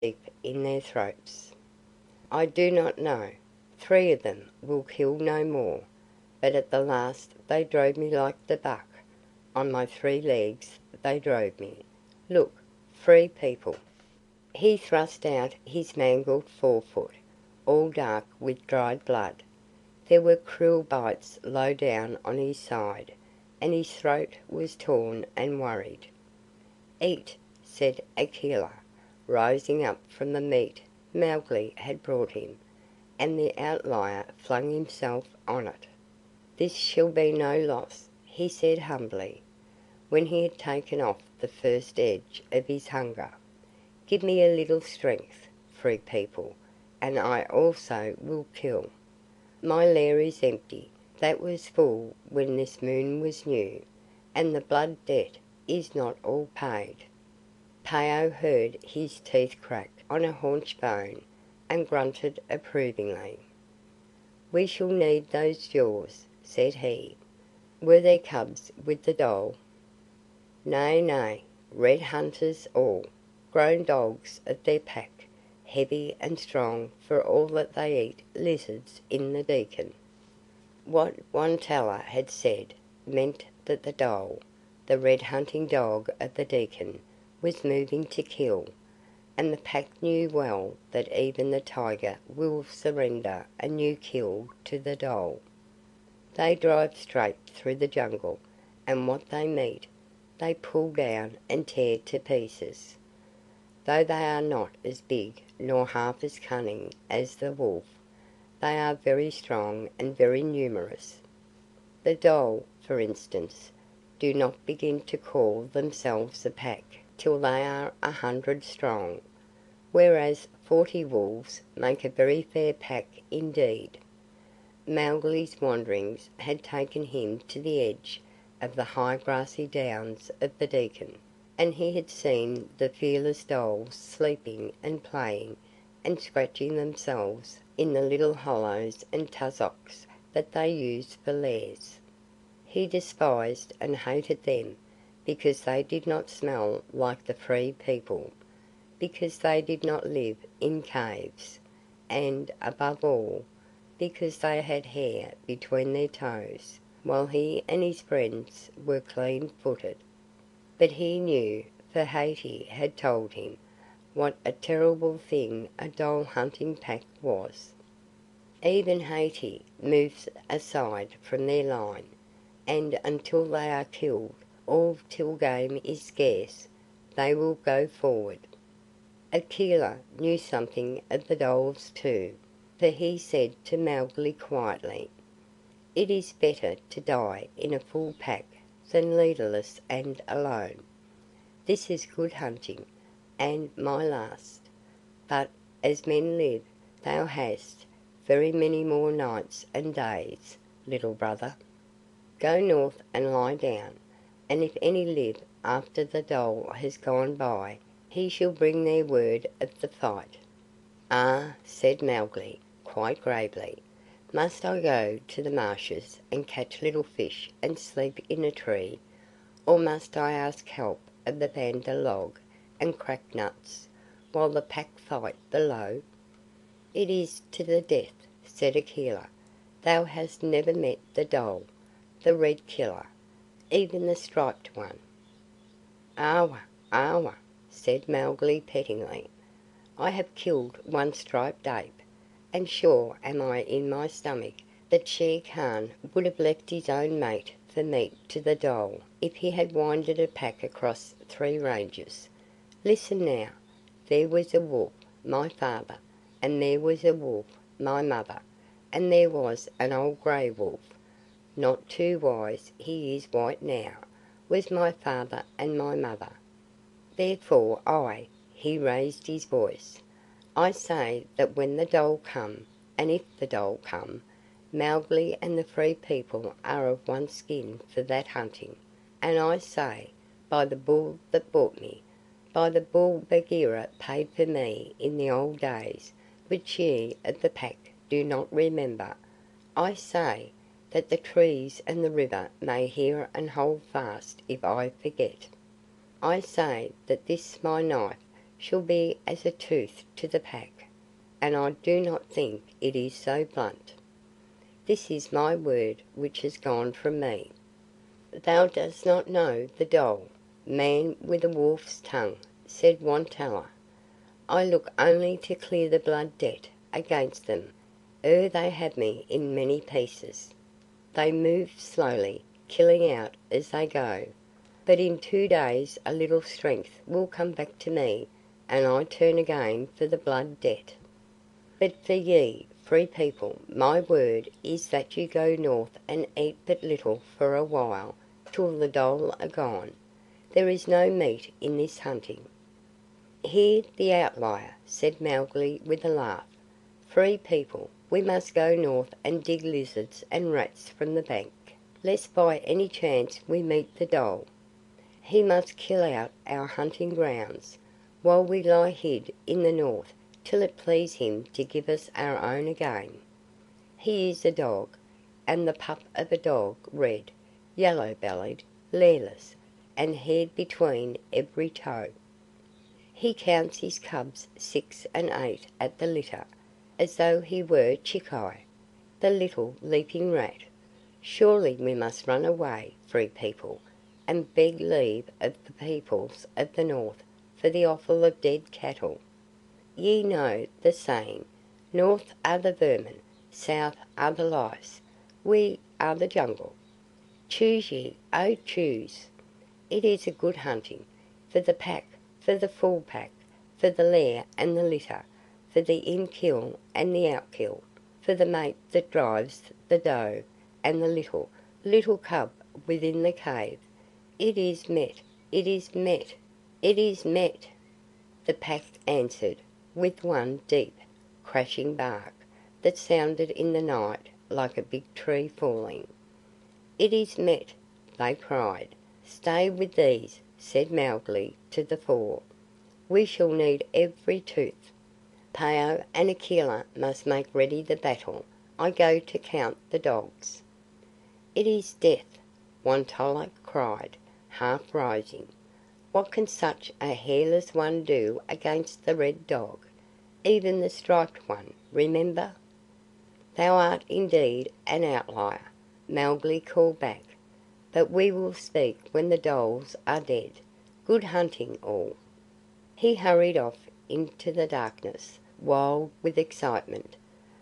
deep in their throats. I do not know. 3 of them will kill no more, but at the last they drove me like the buck. On my 3 legs they drove me. Look, Free People." He thrust out his mangled forefoot, all dark with dried blood. There were cruel bites low down on his side, and his throat was torn and worried. "Eat," said Akela, rising up from the meat Mowgli had brought him, and the outlier flung himself on it. "This shall be no loss," he said humbly, when he had taken off the first edge of his hunger. "Give me a little strength, Free People, and I also will kill. My lair is empty. That was full when this moon was new, and the blood debt is not all paid." Phao heard his teeth crack on a haunch bone and grunted approvingly. "We shall need those jaws," said he. "Were there cubs with the dhole?" "Nay, nay, red hunters all, grown dogs of their pack, heavy and strong for all that they eat lizards in the Dekkan." What One teller had said meant that the dhole, the red hunting dog of the Dekkan, was moving to kill, and the pack knew well that even the tiger will surrender a new kill to the dhole. They drive straight through the jungle, and what they meet they pull down and tear to pieces. Though they are not as big nor half as cunning as the wolf, they are very strong and very numerous. The dhole, for instance, do not begin to call themselves a pack till they are 100 strong, whereas 40 wolves make a very fair pack indeed. Mowgli's wanderings had taken him to the edge of the high grassy downs of the Dekkan, and he had seen the fearless dholes sleeping and playing and scratching themselves in the little hollows and tussocks that they used for lairs. He despised and hated them because they did not smell like the Free People, because they did not live in caves, and, above all, because they had hair between their toes, while he and his friends were clean-footed. But he knew, for Hathi had told him, what a terrible thing a dhole hunting pack was. Even Hathi moves aside from their line, and until they are killed, or till game is scarce, they will go forward. Akela knew something of the dholes too, for he said to Mowgli quietly, "It is better to die in a full pack than leaderless and alone. This is good hunting, and my last. But, as men live, thou hast very many more nights and days, little brother. Go north and lie down, and if any live after the dhole has gone by, he shall bring their word of the fight." "Ah," said Mowgli, quite gravely, "must I go to the marshes and catch little fish and sleep in a tree, or must I ask help of the Bandar log and crack nuts, while the pack fight below?" "It is to the death," said Akela. "Thou hast never met the dhole, the Red Killer, even the Striped one." "Awa, awa," said Mowgli pettingly. "I have killed one striped ape, and sure am I in my stomach that Shere Khan would have left his own mate for meat to the dhole if he had winded a pack across 3 ranges. Listen now. There was a wolf, my father, and there was a wolf, my mother, and there was an old grey wolf. Not too wise he is white now, was my father and my mother. Therefore I," he raised his voice, "I say that when the dhole come, and if the dhole come, Mowgli and the Free People are of one skin for that hunting, and I say, by the bull that bought me, by the bull Bagheera paid for me in the old days, which ye of the Pack do not remember, I say that the trees and the river may hear and hold fast if I forget. I say that this my knife shall be as a tooth to the pack, and I do not think it is so blunt. This is my word which has gone from me. Thou dost not know the dhole, man with a wolf's tongue, said Wantella. I look only to clear the blood debt against them ere they have me in many pieces. They move slowly, killing out as they go, but in 2 days a little strength will come back to me, and I turn again for the blood debt. But for ye, free people, my word is that you go north and eat but little for a while, till the dhole are gone. There is no meat in this hunting. Hear the outlier, said Mowgli with a laugh. Free people, we must go north and dig lizards and rats from the bank, lest by any chance we meet the dhole. He must kill out our hunting grounds, while we lie hid in the north till it please him to give us our own again. He is a dog, and the pup of a dog, red, yellow-bellied, leerless, and haired between every toe. He counts his cubs 6 and 8 at the litter, as though he were Chikai, the little leaping rat. Surely we must run away, free people, and beg leave of the peoples of the north for the offal of dead cattle. Ye know the saying, north are the vermin, south are the lice, we are the jungle. Choose ye, oh choose. It is a good hunting, for the pack, for the full pack, for the lair and the litter, for the in-kill and the out-kill, for the mate that drives the doe, and the little, little cub within the cave. It is met, it is met, it is met. The pack answered, with one deep, crashing bark that sounded in the night like a big tree falling. It is met, they cried. Stay with these, said Mowgli to the 4. We shall need every tooth. Phao and Akela must make ready the battle. I go to count the dogs. It is death, Wantala cried, half rising. What can such a hairless one do against the red dog? Even the striped one, remember? Thou art indeed an outlier, Mowgli called back. But we will speak when the dholes are dead. Good hunting, all. He hurried off into the darkness, wild with excitement,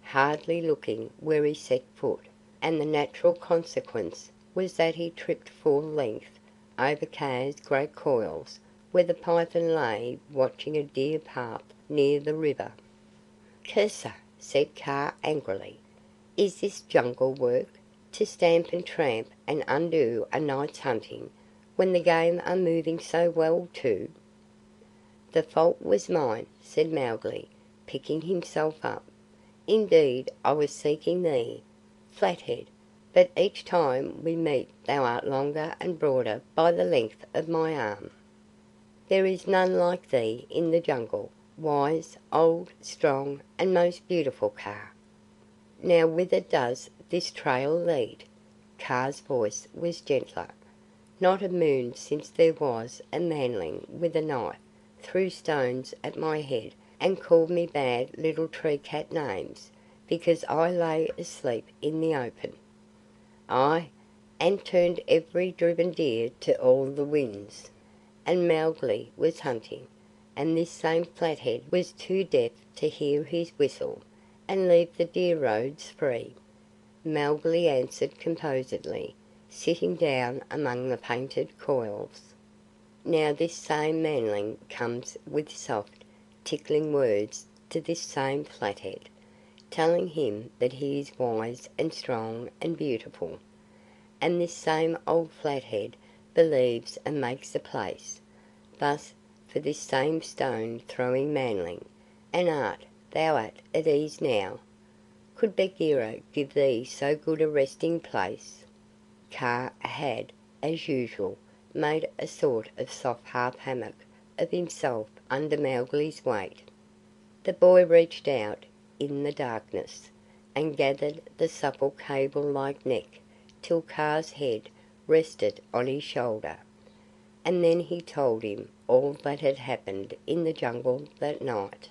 hardly looking where he set foot, and the natural consequence was that he tripped full length over Kaa's great coils, where the python lay watching a deer path near the river. Kissa, said Kaa angrily, is this jungle work, to stamp and tramp and undo a night's hunting, when the game are moving so well too? The fault was mine, said Mowgli, picking himself up. Indeed, I was seeking thee, Flathead, but each time we meet thou art longer and broader by the length of my arm. There is none like thee in the jungle, wise, old, strong, and most beautiful Kaa. Now whither does this trail lead? Kaa's voice was gentler. Not a moon since there was a manling with a knife threw stones at my head and called me bad little tree cat names because I lay asleep in the open. Aye, and turned every driven deer to all the winds. And Mowgli was hunting, and this same Flathead was too deaf to hear his whistle and leave the deer roads free. Mowgli answered composedly, sitting down among the painted coils. Now this same manling comes with soft, tickling words to this same Flathead, telling him that he is wise and strong and beautiful. And this same old Flathead believes and makes a place, thus, for this same stone-throwing manling, and thou art at ease now. Could Bagheera give thee so good a resting place? Kaa had, as usual, made a sort of soft half-hammock of himself under Mowgli's weight. The boy reached out in the darkness and gathered the supple cable-like neck till Kaa's head rested on his shoulder. and then he told him all that had happened in the jungle that night.